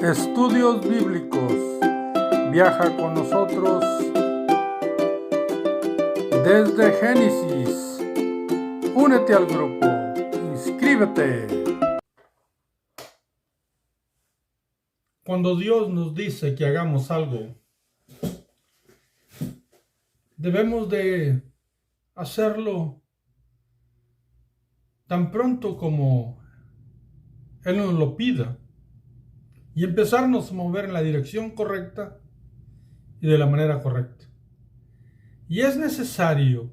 Estudios Bíblicos. Viaja con nosotros desde Génesis. Únete al grupo. Inscríbete. Cuando Dios nos dice que hagamos algo, debemos de hacerlo tan pronto como Él nos lo pida y empezarnos a mover en la dirección correcta y de la manera correcta. Y es necesario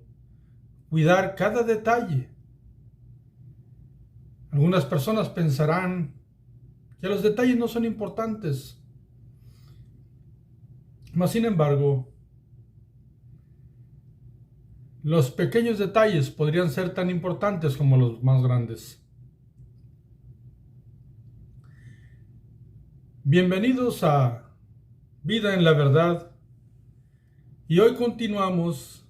cuidar cada detalle. Algunas personas pensarán que los detalles no son importantes, mas sin embargo, los pequeños detalles podrían ser tan importantes como los más grandes. Bienvenidos a Vida en la Verdad, y hoy continuamos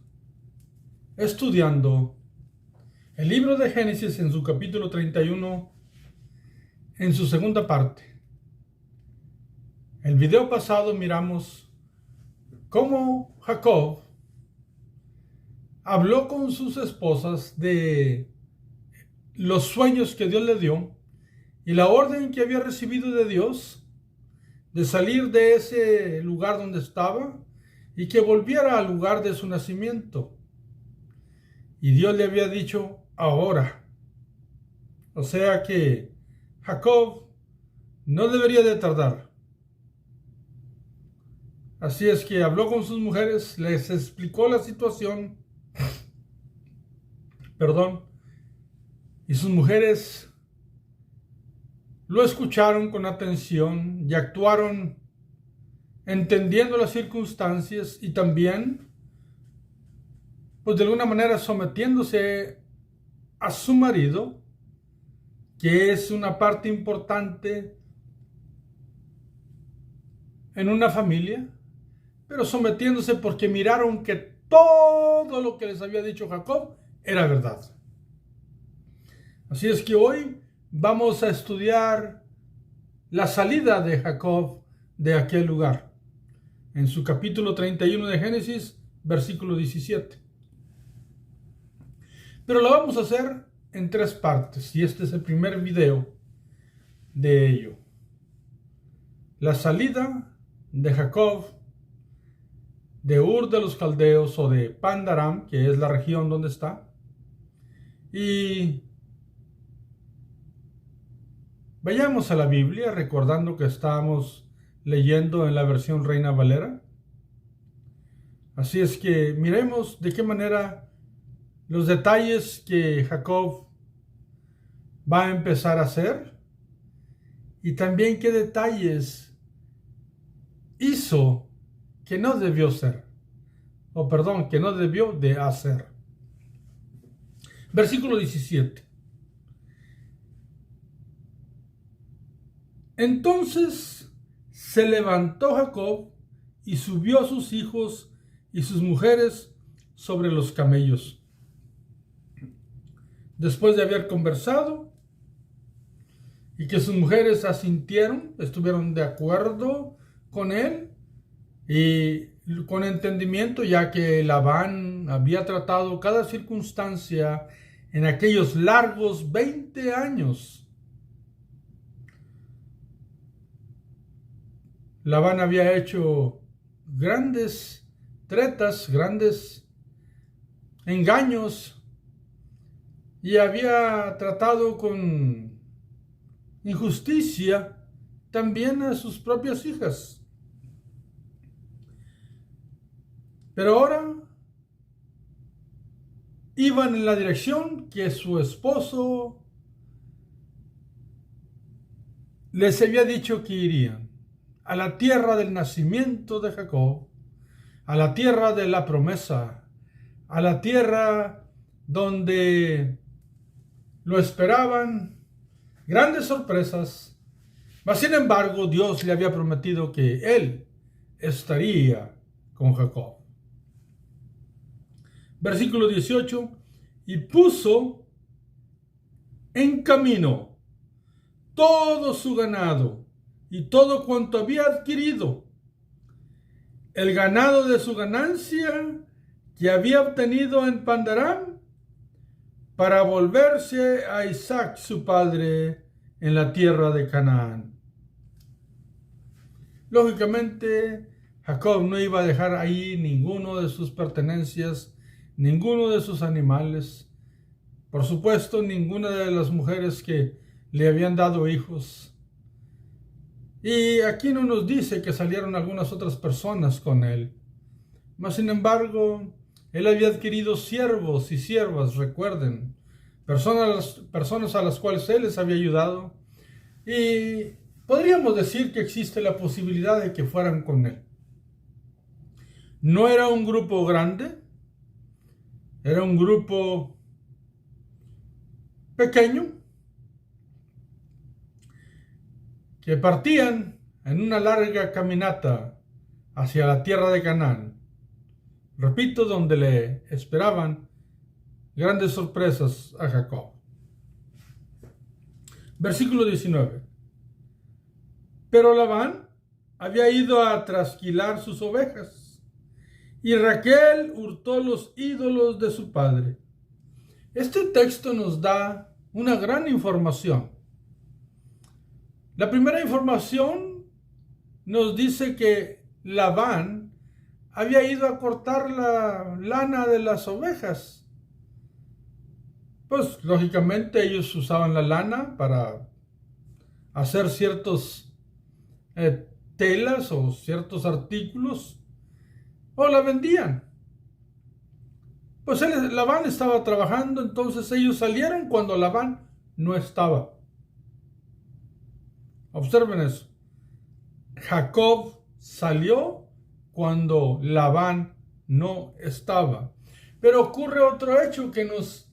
estudiando el libro de Génesis en su capítulo 31, en su segunda parte. El video pasado miramos cómo Jacob habló con sus esposas de los sueños que Dios le dio y la orden que había recibido de Dios de salir de ese lugar donde estaba y que volviera al lugar de su nacimiento. Y Dios le había dicho ahora. O sea que Jacob no debería de tardar. Así es que habló con sus mujeres, les explicó la situación. Y sus mujeres lo escucharon con atención y actuaron entendiendo las circunstancias y también, pues de alguna manera sometiéndose a su marido, que es una parte importante en una familia, pero sometiéndose porque miraron que todo lo que les había dicho Jacob era verdad. Así es que hoy vamos a estudiar la salida de Jacob de aquel lugar, en su capítulo 31 de Génesis, versículo 17. Pero lo vamos a hacer en tres partes, y este es el primer video de ello. La salida de Jacob de Ur de los Caldeos, o de Pandaram, que es la región donde está, y vayamos a la Biblia, recordando que estamos leyendo en la versión Reina Valera. Así es que miremos de qué manera los detalles que Jacob va a empezar a hacer y también qué detalles hizo que no debió ser, que no debió de hacer. Versículo 17. Entonces se levantó Jacob y subió a sus hijos y sus mujeres sobre los camellos. Después de haber conversado y que sus mujeres asintieron, estuvieron de acuerdo con él y con entendimiento, ya que Labán había tratado cada circunstancia en aquellos largos 20 años. Labán había hecho grandes tretas, grandes engaños, y había tratado con injusticia también a sus propias hijas. Pero ahora iban en la dirección que su esposo les había dicho que irían, a la tierra del nacimiento de Jacob, a la tierra de la promesa, a la tierra donde lo esperaban grandes sorpresas, mas sin embargo Dios le había prometido que Él estaría con Jacob. Versículo 18, y puso en camino todo su ganado y todo cuanto había adquirido, el ganado de su ganancia que había obtenido en Pandaram, para volverse a Isaac su padre en la tierra de Canaán. Lógicamente, Jacob no iba a dejar ahí ninguno de sus pertenencias, ninguno de sus animales, por supuesto, ninguna de las mujeres que le habían dado hijos. Y aquí no nos dice que salieron algunas otras personas con él. Mas, sin embargo, él había adquirido siervos y siervas, recuerden, personas a las cuales él les había ayudado. Y podríamos decir que existe la posibilidad de que fueran con él. No era un grupo grande, era un grupo pequeño, que partían en una larga caminata hacia la tierra de Canaán. Repito, donde le esperaban grandes sorpresas a Jacob. Versículo 19. Pero Labán había ido a trasquilar sus ovejas, y Raquel hurtó los ídolos de su padre. Este texto nos da una gran información. La primera información nos dice que Labán había ido a cortar la lana de las ovejas. Pues lógicamente ellos usaban la lana para hacer ciertos telas o ciertos artículos, o la vendían. Pues Labán estaba trabajando, entonces ellos salieron cuando Labán no estaba. Observen eso. Jacob salió cuando Labán no estaba. Pero ocurre otro hecho que nos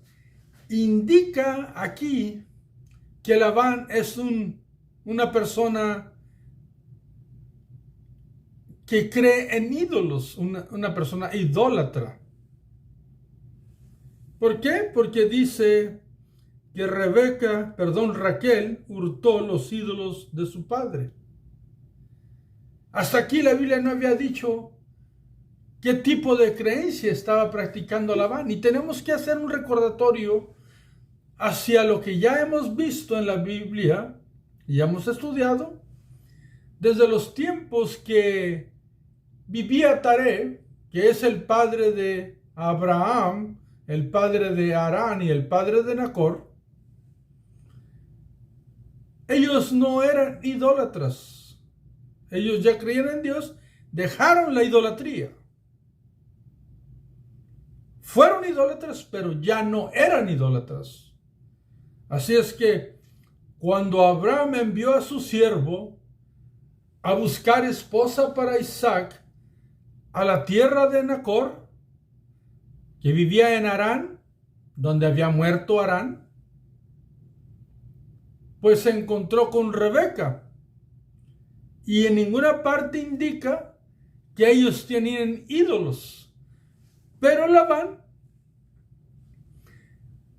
indica aquí que Labán es una persona que cree en ídolos, una persona idólatra. ¿Por qué? Porque dice que Raquel hurtó los ídolos de su padre. Hasta aquí la Biblia no había dicho qué tipo de creencia estaba practicando Labán. Y tenemos que hacer un recordatorio hacia lo que ya hemos visto en la Biblia y ya hemos estudiado desde los tiempos que vivía Taré, que es el padre de Abraham, el padre de Harán y el padre de Nacor. Ellos no eran idólatras. Ellos ya creían en Dios, dejaron la idolatría. Fueron idólatras, pero ya no eran idólatras. Así es que cuando Abraham envió a su siervo a buscar esposa para Isaac a la tierra de Nacor, que vivía en Harán, donde había muerto Harán, pues se encontró con Rebeca. Y en ninguna parte indica que ellos tenían ídolos. Pero Labán,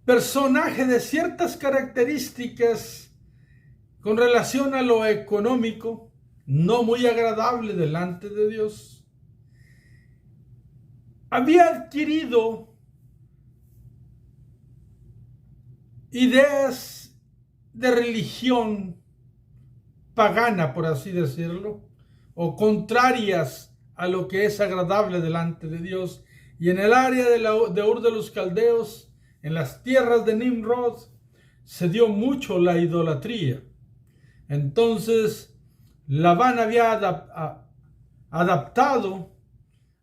personaje de ciertas características con relación a lo económico, no muy agradable delante de Dios, había adquirido ideas de religión pagana, por así decirlo, o contrarias a lo que es agradable delante de Dios. Y en el área de Ur de los Caldeos, en las tierras de Nimrod, se dio mucho la idolatría. Entonces, Labán había adaptado,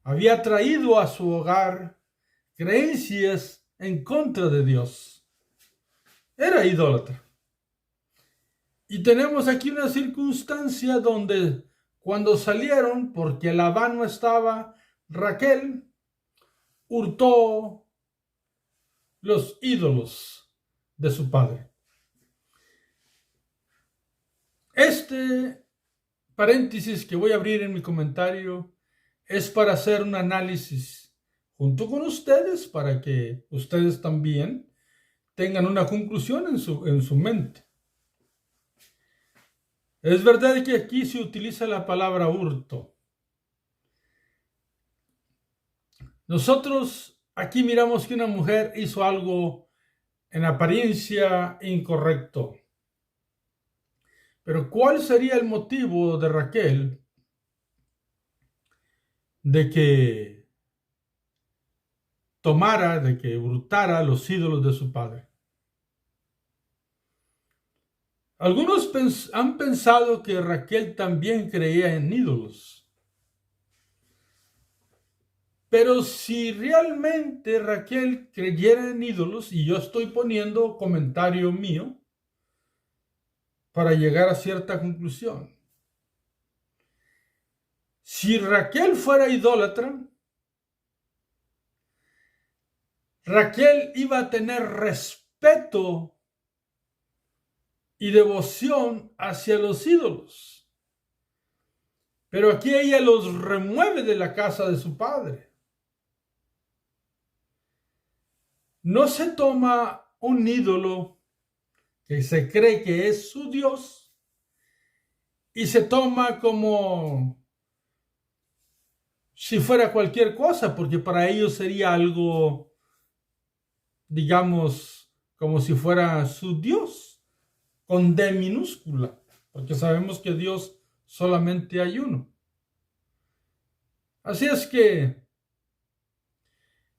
había traído a su hogar creencias en contra de Dios. Era idólatra. Y tenemos aquí una circunstancia donde cuando salieron, porque Labán no estaba, Raquel hurtó los ídolos de su padre. Este paréntesis que voy a abrir en mi comentario es para hacer un análisis junto con ustedes, para que ustedes también tengan una conclusión en su mente. Es verdad que aquí se utiliza la palabra hurto. Nosotros aquí miramos que una mujer hizo algo en apariencia incorrecto. Pero ¿cuál sería el motivo de Raquel de que tomara, de que hurtara los ídolos de su padre? Algunos han pensado que Raquel también creía en ídolos. Pero si realmente Raquel creyera en ídolos, y yo estoy poniendo comentario mío para llegar a cierta conclusión. Si Raquel fuera idólatra, Raquel iba a tener respeto y devoción hacia los ídolos. Pero aquí ella los remueve de la casa de su padre. No se toma un ídolo que se cree que es su Dios y se toma como si fuera cualquier cosa, porque para ellos sería algo, digamos, como si fuera su Dios, con D minúscula, porque sabemos que Dios solamente hay uno. Así es que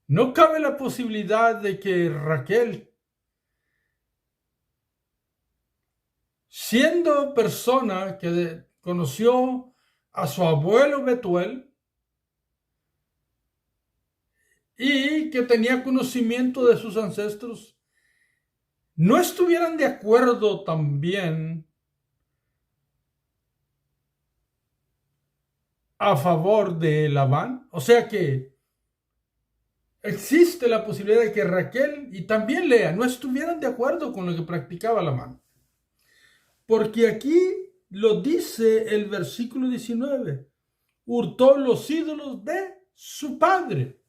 no cabe la posibilidad de que Raquel, siendo persona que conoció a su abuelo Betuel y que tenía conocimiento de sus ancestros, no estuvieran de acuerdo también a favor de Labán. O sea que existe la posibilidad de que Raquel y también Lea no estuvieran de acuerdo con lo que practicaba Labán. Porque aquí lo dice el versículo 19. Hurtó los ídolos de su padre.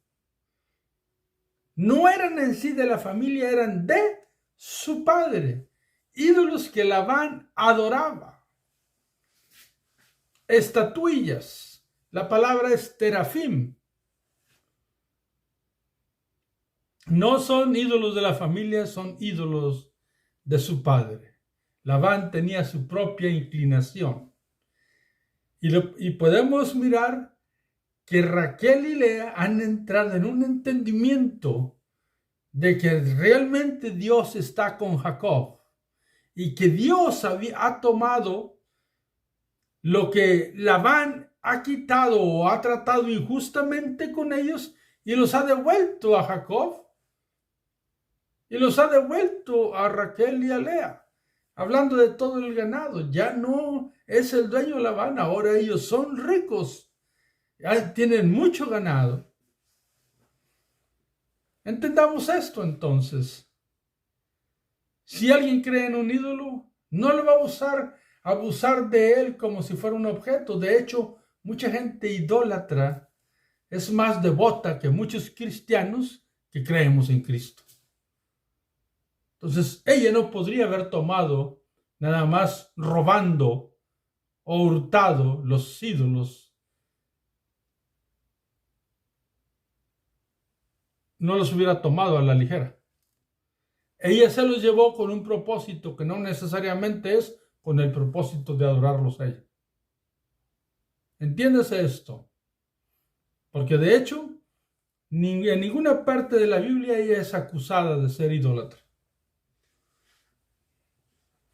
No eran en sí de la familia, eran de su padre. Ídolos que Labán adoraba. Estatuillas. La palabra es terafim. No son ídolos de la familia, son ídolos de su padre. Labán tenía su propia inclinación. Y podemos mirar que Raquel y Lea han entrado en un entendimiento de que realmente Dios está con Jacob y que Dios ha tomado lo que Labán ha quitado o ha tratado injustamente con ellos y los ha devuelto a Jacob y los ha devuelto a Raquel y a Lea. Hablando de todo el ganado, ya no es el dueño Labán, ahora ellos son ricos, ya tienen mucho ganado. Entendamos esto entonces. Si alguien cree en un ídolo, no le va a abusar de él como si fuera un objeto. De hecho, mucha gente idólatra es más devota que muchos cristianos que creemos en Cristo. Entonces, ella no podría haber tomado nada más robando o hurtado los ídolos. No los hubiera tomado a la ligera. Ella se los llevó con un propósito que no necesariamente es con el propósito de adorarlos a ella. Entiéndase esto. Porque de hecho, en ninguna parte de la Biblia ella es acusada de ser idólatra.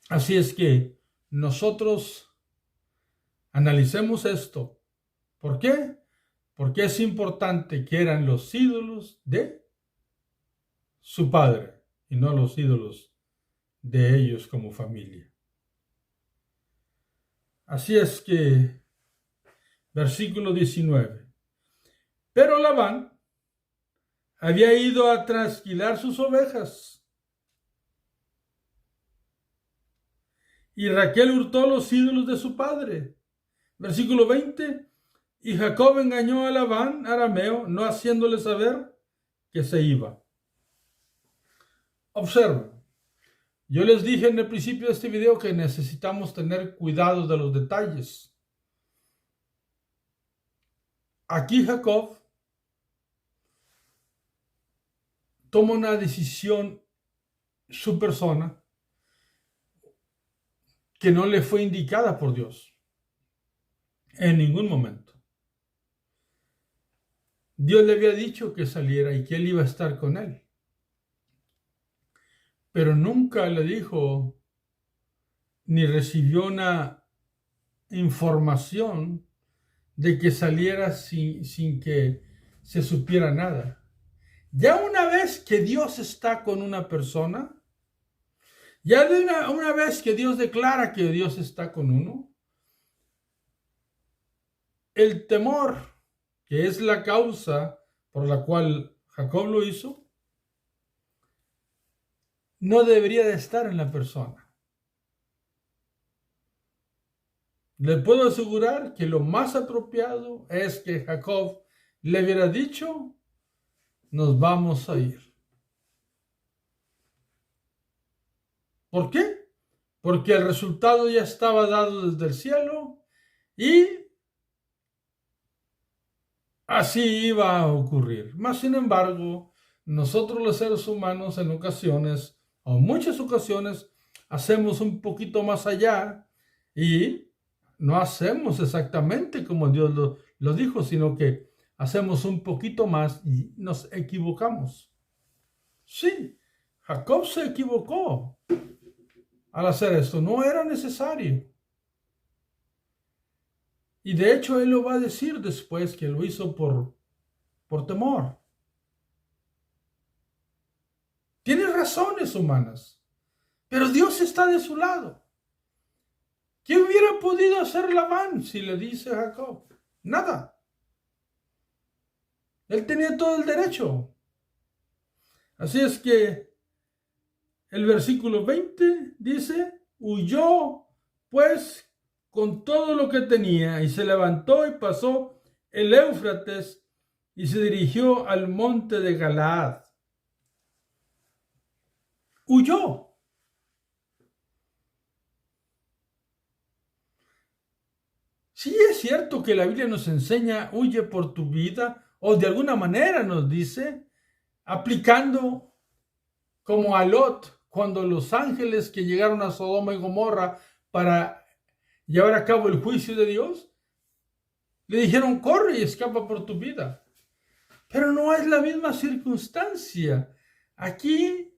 Así es que nosotros analicemos esto. ¿Por qué? Porque es importante que eran los ídolos de su padre y no los ídolos de ellos como familia. Así es que, versículo 19. Pero Labán había ido a trasquilar sus ovejas y Raquel hurtó los ídolos de su padre. Versículo 20. Y Jacob engañó a Labán, arameo, no haciéndole saber que se iba. Observa, Yo les dije en el principio de este video que necesitamos tener cuidado de los detalles. Aquí Jacob toma una decisión, su persona, que no le fue indicada por Dios en ningún momento. Dios le había dicho que saliera y que él iba a estar con él, pero nunca le dijo ni recibió una información de que saliera sin que se supiera nada. Ya una vez que Dios está con una persona, ya de una vez que Dios declara que Dios está con uno, el temor, que es la causa por la cual Jacob lo hizo, no debería de estar en la persona. Le puedo asegurar que lo más apropiado es que Jacob le hubiera dicho: nos vamos a ir. ¿Por qué? Porque el resultado ya estaba dado desde el cielo y así iba a ocurrir. Mas, sin embargo, nosotros los seres humanos en ocasiones, o muchas ocasiones, hacemos un poquito más allá y no hacemos exactamente como Dios lo dijo, sino que hacemos un poquito más y nos equivocamos. Sí, Jacob se equivocó al hacer esto. No era necesario. Y de hecho él lo va a decir después que lo hizo por temor. Tiene razones humanas, pero Dios está de su lado. ¿Qué hubiera podido hacer Labán si le dice a Jacob? Nada. Él tenía todo el derecho. Así es que el versículo 20 dice: huyó pues con todo lo que tenía y se levantó y pasó el Éufrates y se dirigió al monte de Galaad. Huyó. Sí es cierto que la Biblia nos enseña: huye por tu vida, o de alguna manera nos dice, aplicando como a Lot, cuando los ángeles que llegaron a Sodoma y Gomorra para llevar a cabo el juicio de Dios, le dijeron: corre y escapa por tu vida. Pero no es la misma circunstancia. Aquí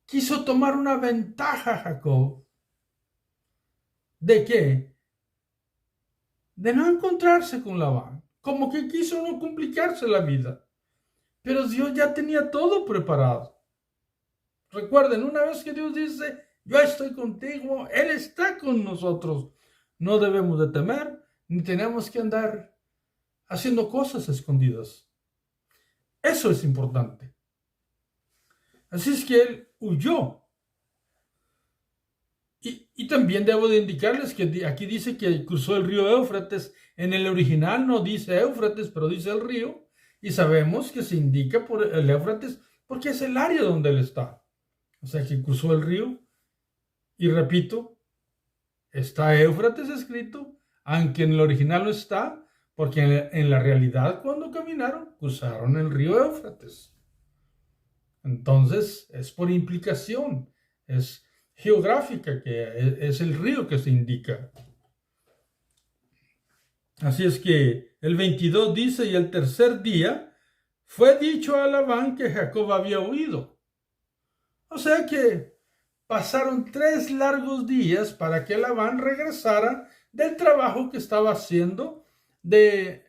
quiso tomar una ventaja Jacob. ¿De qué? De no encontrarse con Labán. Como que quiso no complicarse la vida. Pero Dios ya tenía todo preparado. Recuerden, una vez que Dios dice: yo estoy contigo, Él está con nosotros. No debemos de temer, ni tenemos que andar haciendo cosas escondidas. Eso es importante. Así es que él huyó. Y también debo de indicarles que aquí dice que cruzó el río Éufrates. En el original no dice Éufrates, pero dice el río. Y sabemos que se indica por el Éufrates porque es el área donde él está. O sea que cruzó el río. Y repito, está Éufrates escrito, aunque en el original no está, porque en la realidad cuando caminaron, cruzaron el río Éufrates. Entonces, es por implicación, es geográfica, que es el río que se indica. Así es que el 22 dice: y el tercer día fue dicho a Labán que Jacob había huido. O sea que pasaron 3 largos días para que Labán regresara del trabajo que estaba haciendo de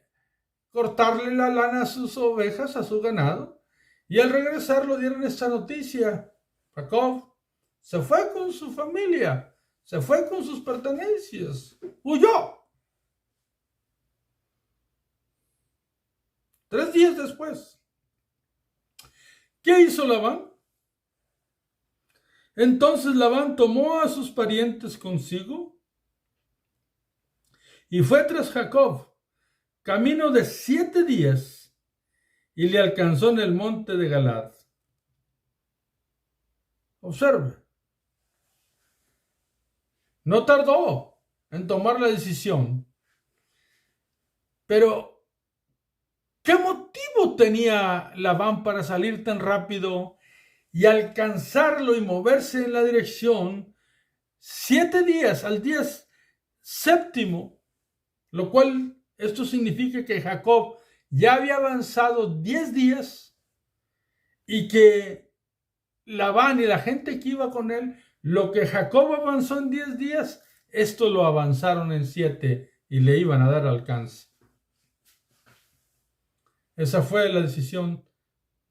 cortarle la lana a sus ovejas, a su ganado. Y al regresar lo dieron esta noticia: Jacob se fue con su familia, se fue con sus pertenencias, huyó. 3 días después, ¿qué hizo Labán? Entonces Labán tomó a sus parientes consigo y fue tras Jacob, camino de 7 días, y le alcanzó en el monte de Galaad. Observe, No tardó en tomar la decisión. Pero, ¿qué motivo tenía Labán para salir tan rápido y alcanzarlo y moverse en la dirección 7 días al día séptimo? Lo cual esto significa que Jacob ya había avanzado 10 días y que Labán y la gente que iba con él, lo que Jacob avanzó en 10 días, esto lo avanzaron en 7 y le iban a dar alcance. Esa fue la decisión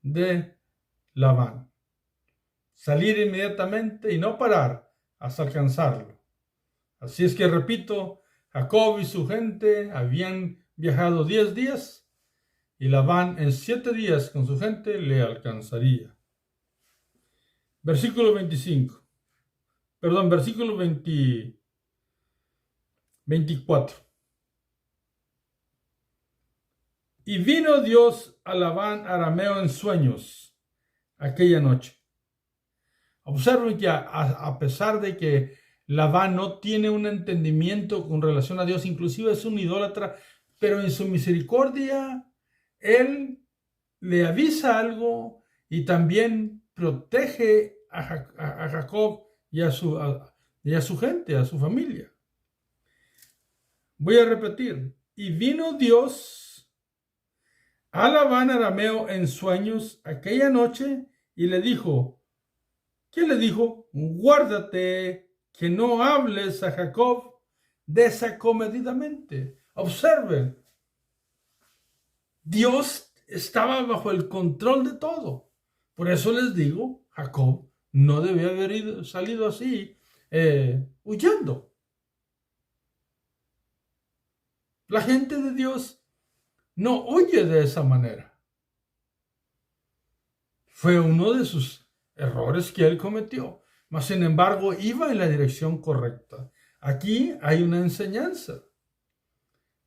de Labán. Salir inmediatamente y no parar hasta alcanzarlo. Así es que, repito, Jacob y su gente habían viajado 10 días y Labán en 7 días con su gente le alcanzaría. Versículo 25. Perdón, versículo 24. Y vino Dios a Labán arameo en sueños aquella noche. Observen que a pesar de que Labán no tiene un entendimiento con relación a Dios, inclusive es un idólatra, pero en su misericordia, él le avisa algo y también protege a Jacob y a su gente, a su familia. Voy a repetir. Y vino Dios a Labán arameo en sueños aquella noche y le dijo, ¿qué le dijo? Guárdate que no hables a Jacob desacomedidamente. Observen, Dios estaba bajo el control de todo. Por eso les digo, Jacob no debía haber salido así, huyendo. La gente de Dios no huye de esa manera. Fue uno de sus errores que él cometió, mas sin embargo iba en la dirección correcta. Aquí hay una enseñanza.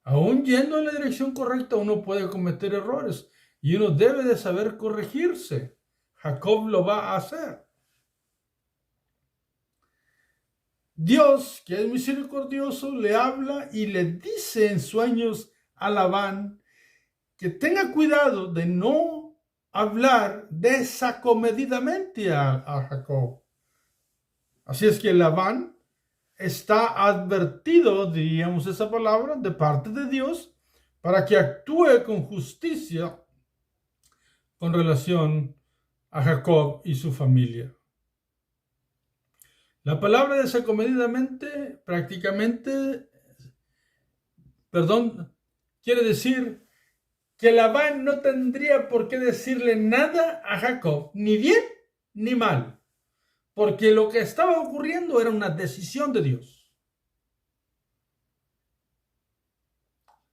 Aún yendo en la dirección correcta, uno puede cometer errores y uno debe de saber corregirse. Jacob lo va a hacer. Dios, que es misericordioso, le habla y le dice en sueños a Labán que tenga cuidado de no hablar desacomedidamente a Jacob. Así es que Labán está advertido, diríamos esa palabra, de parte de Dios para que actúe con justicia con relación a Jacob y su familia. La palabra desacomedidamente quiere decir que Labán no tendría por qué decirle nada a Jacob, ni bien ni mal, porque lo que estaba ocurriendo era una decisión de Dios.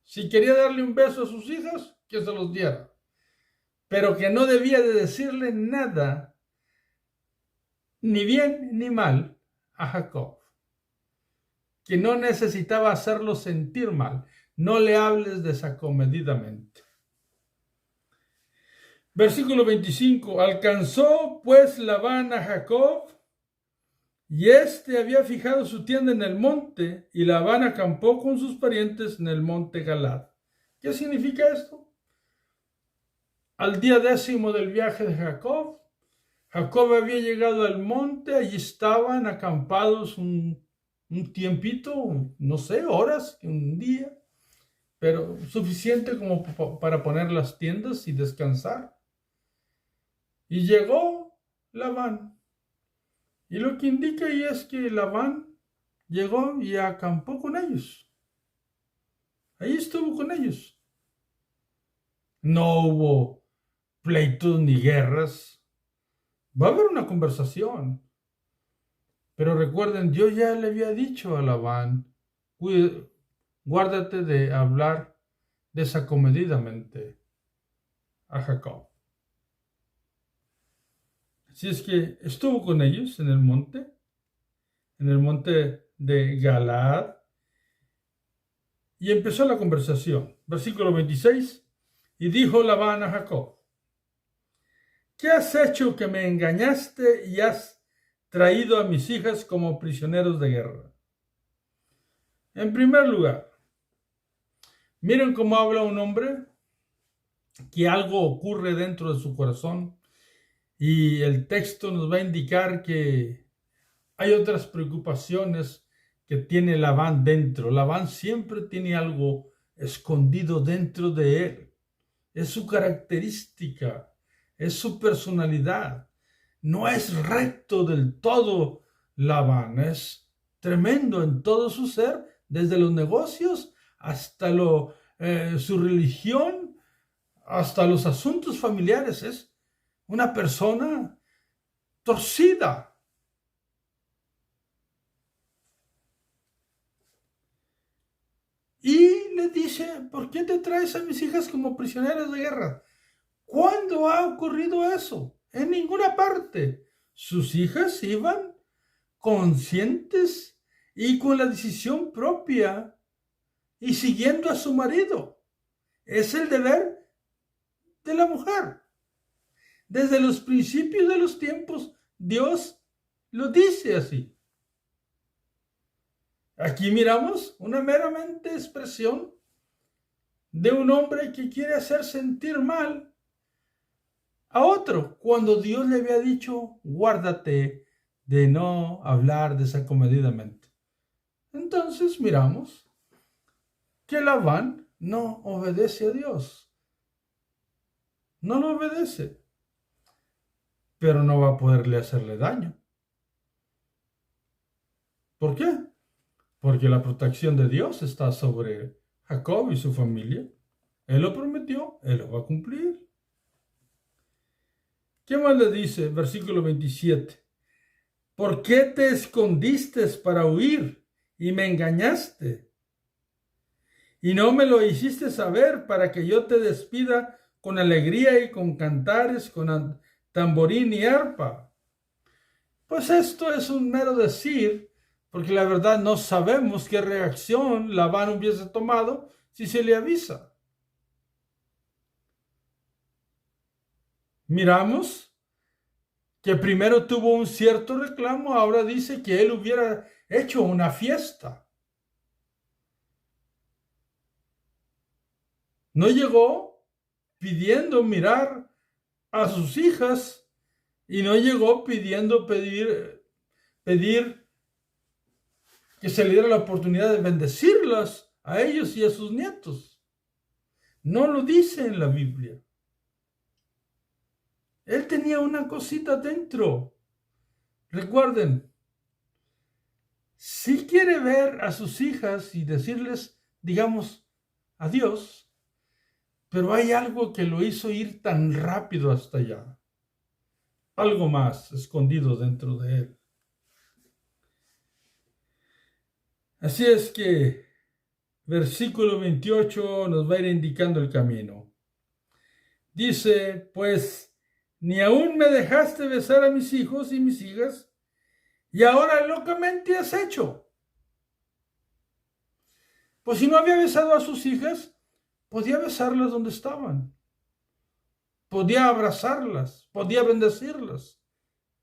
Si quería darle un beso a sus hijas, que se los diera, pero que no debía de decirle nada, ni bien ni mal, a Jacob, que no necesitaba hacerlo sentir mal. No le hables desacomedidamente. Versículo 25. Alcanzó pues Labán a Jacob, y éste había fijado su tienda en el monte, y Labán acampó con sus parientes en el monte Galad. ¿Qué significa esto? Al día 10º del viaje de Jacob, Jacob había llegado al monte, allí estaban acampados un tiempito, no sé, horas, un día, pero suficiente como para poner las tiendas y descansar. Y llegó Labán. Y lo que indica ahí es que Labán llegó y acampó con ellos. Ahí estuvo con ellos. No hubo pleitos ni guerras. Va a haber una conversación. Pero recuerden, Dios ya le había dicho a Labán, guárdate de hablar desacomedidamente a Jacob. Así es que estuvo con ellos en el monte de Galaad, y empezó la conversación. Versículo 26, y dijo Labán a Jacob, ¿qué has hecho que me engañaste y has traído a mis hijas como prisioneros de guerra? En primer lugar, miren cómo habla un hombre que algo ocurre dentro de su corazón y el texto nos va a indicar que hay otras preocupaciones que tiene Labán dentro. Labán siempre tiene algo escondido dentro de él. Es su característica, es su personalidad. No es recto del todo Labán, es tremendo en todo su ser, desde los negocios hasta su religión, hasta los asuntos familiares. Es una persona torcida. Y le dice, ¿por qué te traes a mis hijas como prisioneras de guerra? ¿Cuándo ha ocurrido eso? En ninguna parte. Sus hijas iban conscientes y con la decisión propia y siguiendo a su marido. Es el deber de la mujer. Desde los principios de los tiempos, Dios lo dice así. Aquí miramos una meramente expresión de un hombre que quiere hacer sentir mal a otro, cuando Dios le había dicho, guárdate de no hablar desacomedidamente. Entonces miramos que Labán no obedece a Dios. No lo obedece, pero no va a poderle hacerle daño. ¿Por qué? Porque la protección de Dios está sobre Jacob y su familia. Él lo prometió, Él lo va a cumplir. ¿Qué más le dice? Versículo 27. ¿Por qué te escondiste para huir y me engañaste? Y no me lo hiciste saber para que yo te despida con alegría y con cantares, con tamborín y arpa. Pues esto es un mero decir, porque la verdad no sabemos qué reacción Labán hubiese tomado si se le avisa. Miramos que primero tuvo un cierto reclamo, ahora dice que él hubiera hecho una fiesta. No llegó pidiendo mirar a sus hijas y no llegó pidiendo pedir que se le diera la oportunidad de bendecirlas a ellos y a sus nietos. No lo dice en la Biblia. Él tenía una cosita dentro. Recuerden, si quiere ver a sus hijas y decirles, digamos, adiós, pero hay algo que lo hizo ir tan rápido hasta allá. Algo más escondido dentro de él. Así es que versículo 28 nos va a ir indicando el camino. Dice, pues, ni aún me dejaste besar a mis hijos y mis hijas, y ahora locamente has hecho. Pues si no había besado a sus hijas, podía besarlas donde estaban. Podía abrazarlas, podía bendecirlas.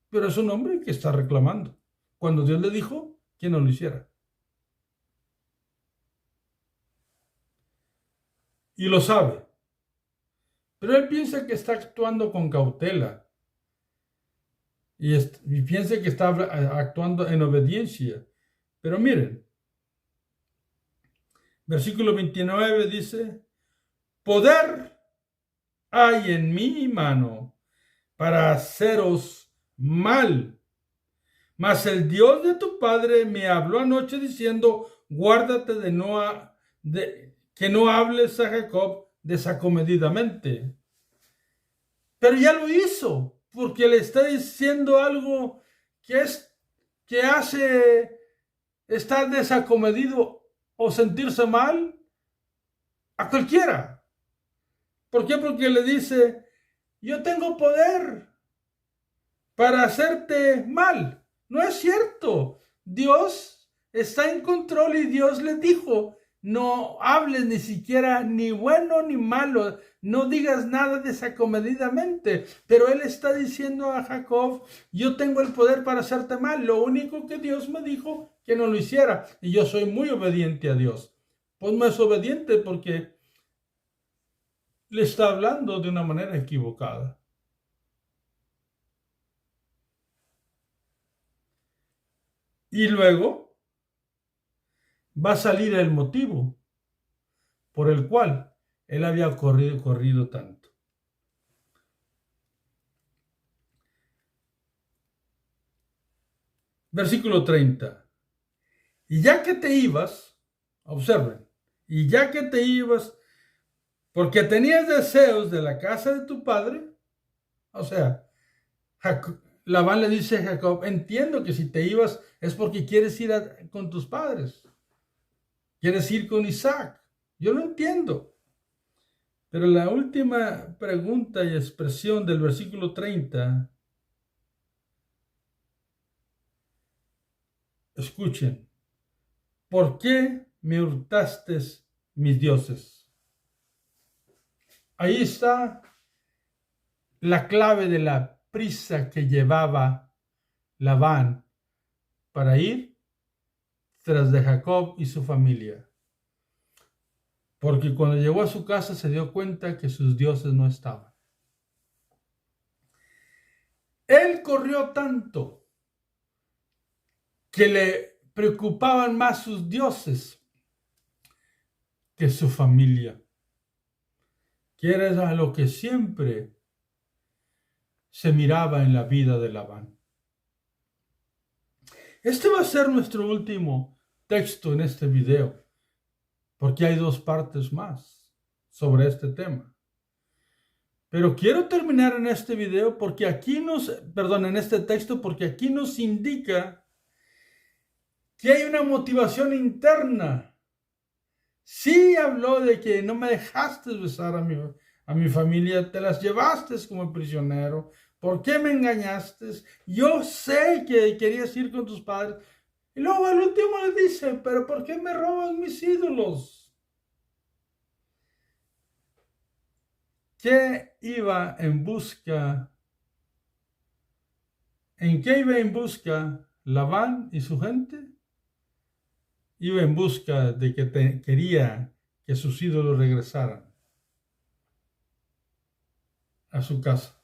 Pero es un hombre que está reclamando, cuando Dios le dijo que no lo hiciera. Y lo sabe. Pero él piensa que está actuando con cautela. Y piensa que está actuando en obediencia. Pero miren, versículo 29 dice, poder hay en mi mano para haceros mal. Mas el Dios de tu padre me habló anoche diciendo, guárdate que no hables a Jacob desacomedidamente. Pero ya lo hizo, porque le está diciendo algo que hace estar desacomedido o sentirse mal a cualquiera. ¿Por qué? Porque le dice, yo tengo poder para hacerte mal. No es cierto. Dios está en control y Dios le dijo, no hables ni siquiera ni bueno ni malo, no digas nada desacomedidamente. Pero él está diciendo a Jacob, yo tengo el poder para hacerte mal. Lo único que Dios me dijo que no lo hiciera. Y yo soy muy obediente a Dios. Pues no es obediente porque le está hablando de una manera equivocada. Y luego va a salir el motivo por el cual él había corrido tanto. Versículo 30. Y ya que te ibas, observen, y ya que te ibas, porque tenías deseos de la casa de tu padre, o sea, Labán le dice a Jacob, entiendo que si te ibas es porque quieres ir con tus padres, quieres ir con Isaac, yo lo entiendo. Pero la última pregunta y expresión del versículo 30, escuchen, ¿por qué me hurtaste mis dioses? Ahí está la clave de la prisa que llevaba Labán para ir tras de Jacob y su familia. Porque cuando llegó a su casa se dio cuenta que sus dioses no estaban. Él corrió tanto que le preocupaban más sus dioses que su familia, que era a lo que siempre se miraba en la vida de Labán. Este va a ser nuestro último texto en este video, porque hay 2 partes más sobre este tema. Pero quiero terminar en este video porque aquí en este texto, porque aquí nos indica que hay una motivación interna. Sí habló de que no me dejaste besar a mi familia, te las llevaste como prisionero. ¿Por qué me engañaste? Yo sé que querías ir con tus padres. Y luego al último le dice, pero ¿por qué me robas mis ídolos? ¿Qué iba en busca? ¿En qué iba en busca Labán y su gente? Iba en busca de que quería que sus ídolos regresaran a su casa.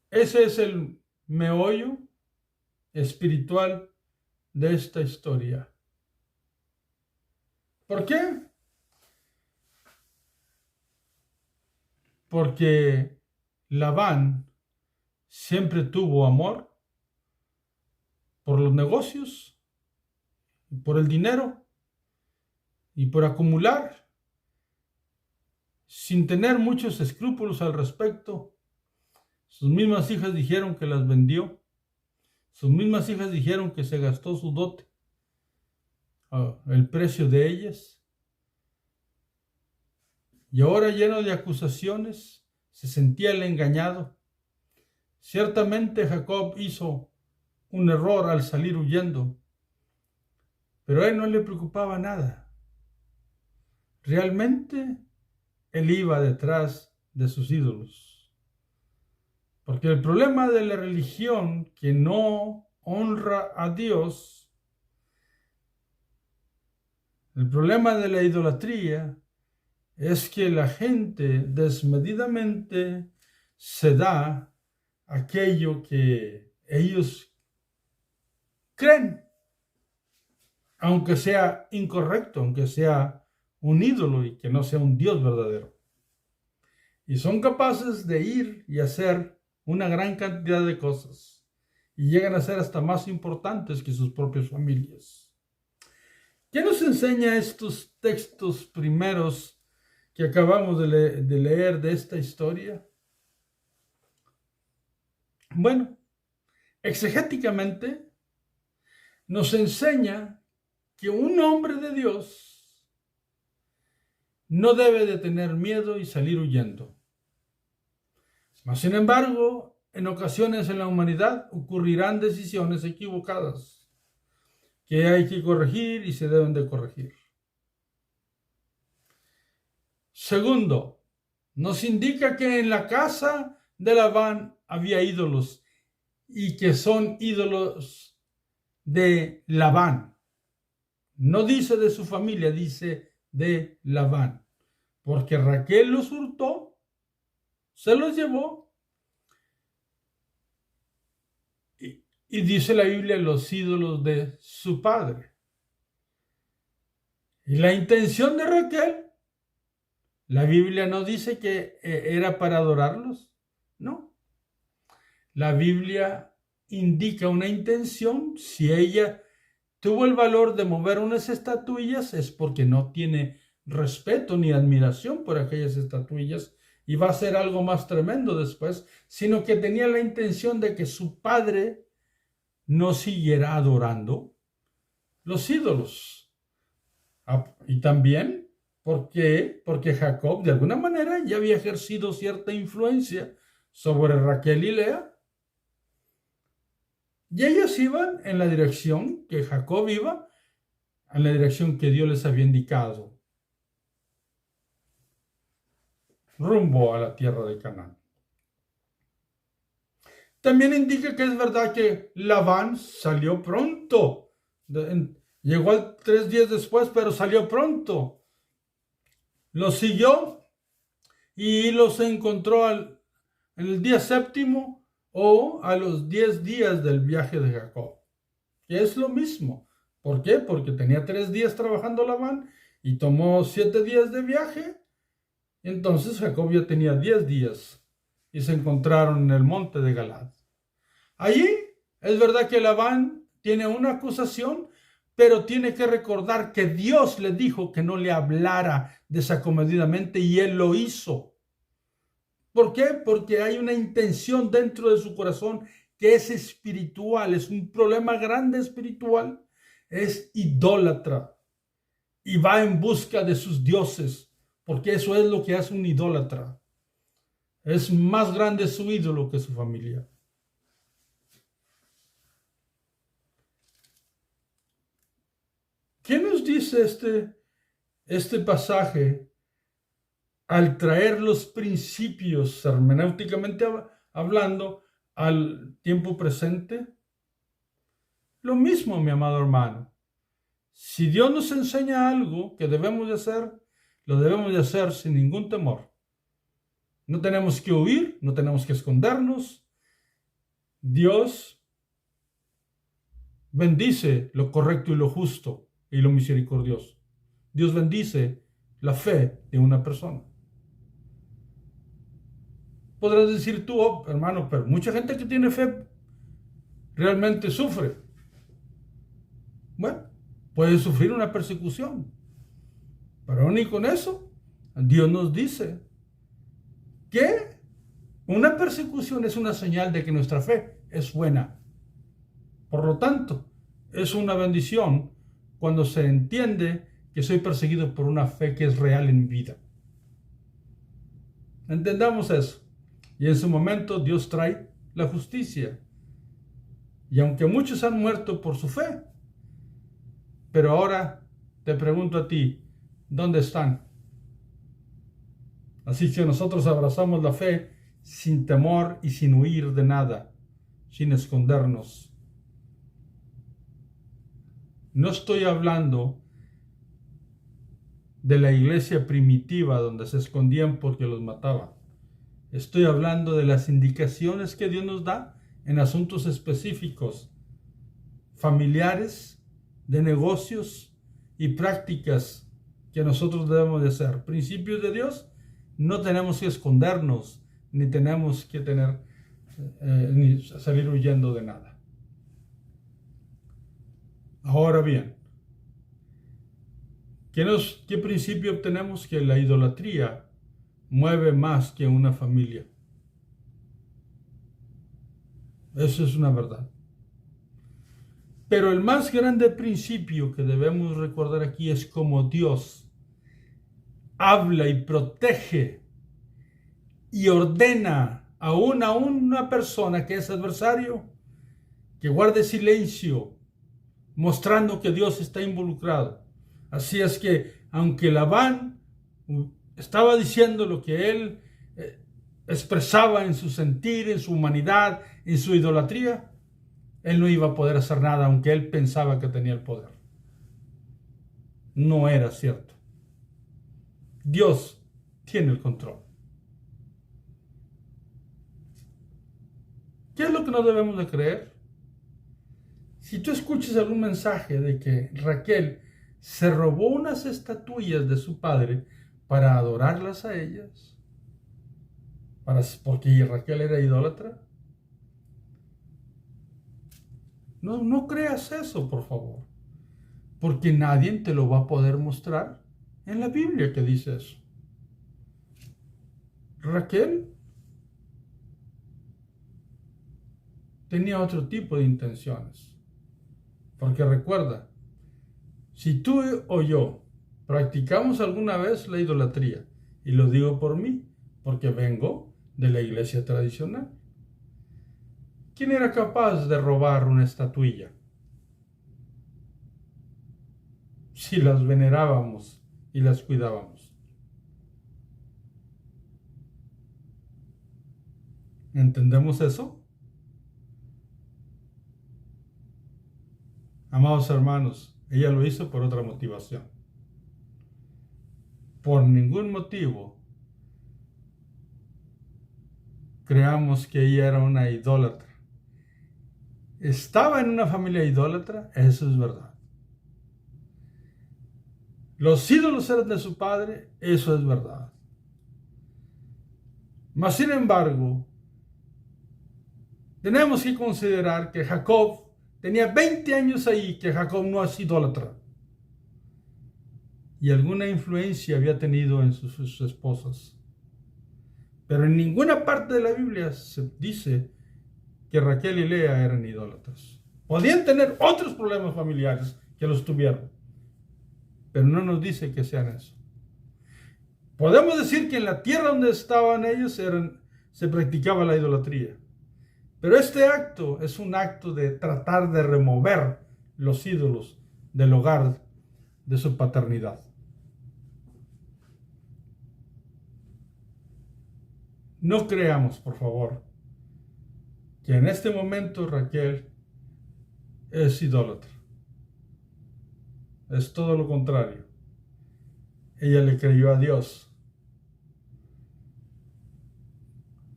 Ese es el meollo espiritual de esta historia. ¿Por qué? Porque Labán siempre tuvo amor por los negocios, por el dinero y por acumular, sin tener muchos escrúpulos al respecto. Sus mismas hijas dijeron que las vendió. Sus mismas hijas dijeron que se gastó su dote, el precio de ellas. Y ahora, lleno de acusaciones, se sentía el engañado. Ciertamente Jacob hizo un error al salir huyendo, pero a él no le preocupaba nada. Realmente él iba detrás de sus ídolos. Porque el problema de la religión que no honra a Dios, el problema de la idolatría, es que la gente desmedidamente se da aquello que ellos creen, aunque sea incorrecto, aunque sea un ídolo y que no sea un Dios verdadero. Y son capaces de ir y hacer una gran cantidad de cosas y llegan a ser hasta más importantes que sus propias familias. ¿Qué nos enseña estos textos primeros que acabamos de leer de esta historia? Bueno, exegéticamente nos enseña que un hombre de Dios no debe de tener miedo y salir huyendo. Mas, sin embargo, en ocasiones en la humanidad ocurrirán decisiones equivocadas que hay que corregir y se deben de corregir. Segundo, nos indica que en la casa de Labán había ídolos y que son ídolos de Labán. No dice de su familia, dice de Labán. Porque Raquel los hurtó, se los llevó. Y dice la Biblia los ídolos de su padre. Y la intención de Raquel, la Biblia no dice que era para adorarlos. No. La Biblia indica una intención. Si ella tuvo el valor de mover unas estatuillas, es porque no tiene respeto ni admiración por aquellas estatuillas y va a ser algo más tremendo después, sino que tenía la intención de que su padre no siguiera adorando los ídolos. Y también, ¿por qué? Porque Jacob de alguna manera ya había ejercido cierta influencia sobre Raquel y Lea. Y ellos iban en la dirección que Jacob iba, en la dirección que Dios les había indicado, rumbo a la tierra de Canaán. También indica que es verdad que Labán salió pronto. Llegó 3 días después, pero salió pronto. Los siguió y los encontró en el día 7º o a los 10 días del viaje de Jacob. Que es lo mismo. ¿Por qué? Porque tenía 3 días trabajando Labán y tomó 7 días de viaje. Entonces Jacob ya tenía 10 días y se encontraron en el monte de Galaad. Allí es verdad que Labán tiene una acusación, pero tiene que recordar que Dios le dijo que no le hablara desacomedidamente y él lo hizo. ¿Por qué? Porque hay una intención dentro de su corazón que es espiritual, es un problema grande espiritual, es idólatra y va en busca de sus dioses, porque eso es lo que hace un idólatra. Es más grande su ídolo que su familia. ¿Qué nos dice este pasaje al traer los principios hermenéuticamente hablando al tiempo presente? Lo mismo, mi amado hermano. Si Dios nos enseña algo que debemos de hacer, lo debemos de hacer sin ningún temor. No tenemos que huir, no tenemos que escondernos. Dios bendice lo correcto y lo justo y lo misericordioso. Dios bendice la fe de una persona. Podrás decir tú, oh, hermano, pero mucha gente que tiene fe realmente sufre. Bueno, puede sufrir una persecución, pero ni con eso. Dios nos dice que una persecución es una señal de que nuestra fe es buena. Por lo tanto, es una bendición cuando se entiende que soy perseguido por una fe que es real en mi vida. Entendamos eso. Y en su momento Dios trae la justicia. Y aunque muchos han muerto por su fe, pero ahora te pregunto a ti, ¿dónde están? Así que nosotros abrazamos la fe sin temor y sin huir de nada, sin escondernos. No estoy hablando de la iglesia primitiva donde se escondían porque los mataban. Estoy hablando de las indicaciones que Dios nos da en asuntos específicos, familiares, de negocios y prácticas que nosotros debemos de hacer. Principios de Dios, no tenemos que escondernos, ni tenemos que ni salir huyendo de nada. Ahora bien, ¿qué principio obtenemos? Que la idolatría mueve más que una familia. Eso es una verdad. Pero el más grande principio que debemos recordar aquí es cómo Dios habla y protege y ordena a una persona que es adversario que guarde silencio, mostrando que Dios está involucrado. Así es que, aunque Labán estaba diciendo lo que él expresaba en su sentir, en su humanidad, en su idolatría, él no iba a poder hacer nada, aunque él pensaba que tenía el poder. No era cierto. Dios tiene el control. ¿Qué es lo que no debemos de creer? Si tú escuchas algún mensaje de que Raquel se robó unas estatuillas de su padre para adorarlas a ellas, porque Raquel era idólatra, no creas eso, por favor, porque nadie te lo va a poder mostrar en la Biblia que dice eso. Raquel tenía otro tipo de intenciones, porque recuerda, si tú o yo practicamos alguna vez la idolatría, y lo digo por mí, porque vengo de la iglesia tradicional, ¿quién era capaz de robar una estatuilla? Si las venerábamos y las cuidábamos. ¿Entendemos eso? Amados hermanos, ella lo hizo por otra motivación. Por ningún motivo creamos que ella era una idólatra. ¿Estaba en una familia idólatra? Eso es verdad. Los ídolos eran de su padre, eso es verdad. Mas sin embargo, tenemos que considerar que Jacob tenía 20 años ahí, que Jacob no es idólatra. Y alguna influencia había tenido en sus esposas. Pero en ninguna parte de la Biblia se dice que Raquel y Lea eran idólatras. Podían tener otros problemas familiares que los tuvieron, pero no nos dice que sean eso. Podemos decir que en la tierra donde estaban ellos se practicaba la idolatría. Pero este acto es un acto de tratar de remover los ídolos del hogar de su paternidad. No creamos, por favor, que en este momento Raquel es idólatra. Es todo lo contrario. Ella le creyó a Dios,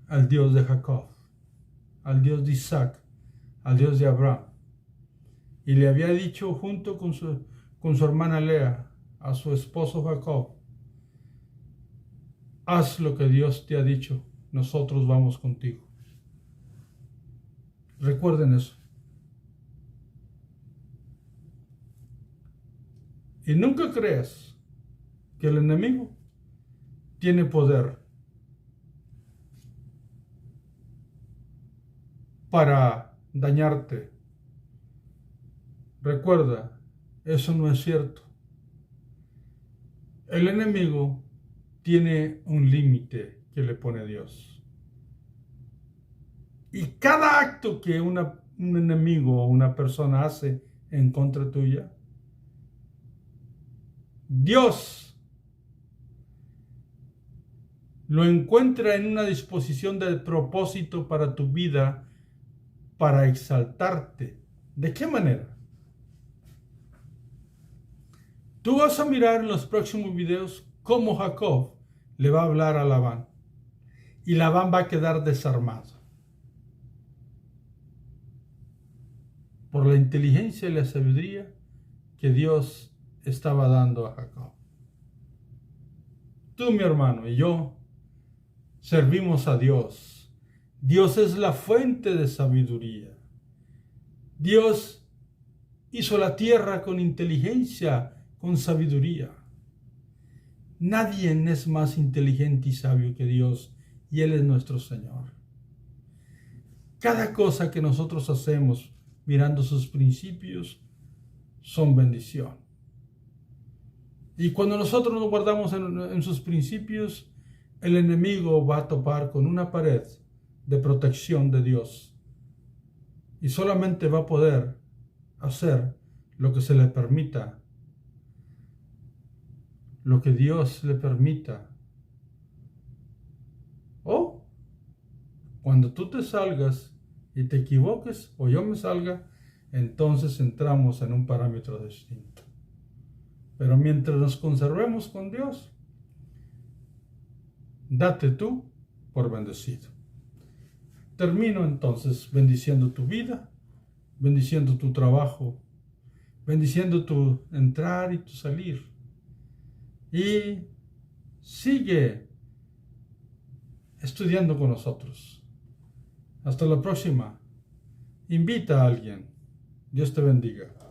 al Dios de Jacob, al Dios de Isaac, al Dios de Abraham. Y le había dicho junto con su hermana Lea, a su esposo Jacob: haz lo que Dios te ha dicho, nosotros vamos contigo. Recuerden eso. Y nunca creas que el enemigo tiene poder para dañarte. Recuerda, eso no es cierto. El enemigo tiene un límite que le pone Dios. Y cada acto que un enemigo o una persona hace en contra tuya, Dios lo encuentra en una disposición de propósito para tu vida, para exaltarte. ¿De qué manera? Tú vas a mirar en los próximos videos cómo Jacob le va a hablar a Labán. Y Labán va a quedar desarmado por la inteligencia y la sabiduría que Dios estaba dando a Jacob. Tú, mi hermano, y yo servimos a Dios. Dios es la fuente de sabiduría. Dios hizo la tierra con inteligencia, con sabiduría. Nadie es más inteligente y sabio que Dios, y Él es nuestro Señor. Cada cosa que nosotros hacemos mirando sus principios son bendición. Y cuando nosotros nos guardamos en sus principios, el enemigo va a topar con una pared de protección de Dios. Y solamente va a poder hacer lo que se le permita, lo que Dios le permita. O cuando tú te salgas y te equivoques o yo me salga, entonces entramos en un parámetro distinto. Pero mientras nos conservemos con Dios, date tú por bendecido. Termino entonces bendiciendo tu vida, bendiciendo tu trabajo, bendiciendo tu entrar y tu salir. Y sigue estudiando con nosotros. Hasta la próxima. Invita a alguien. Dios te bendiga.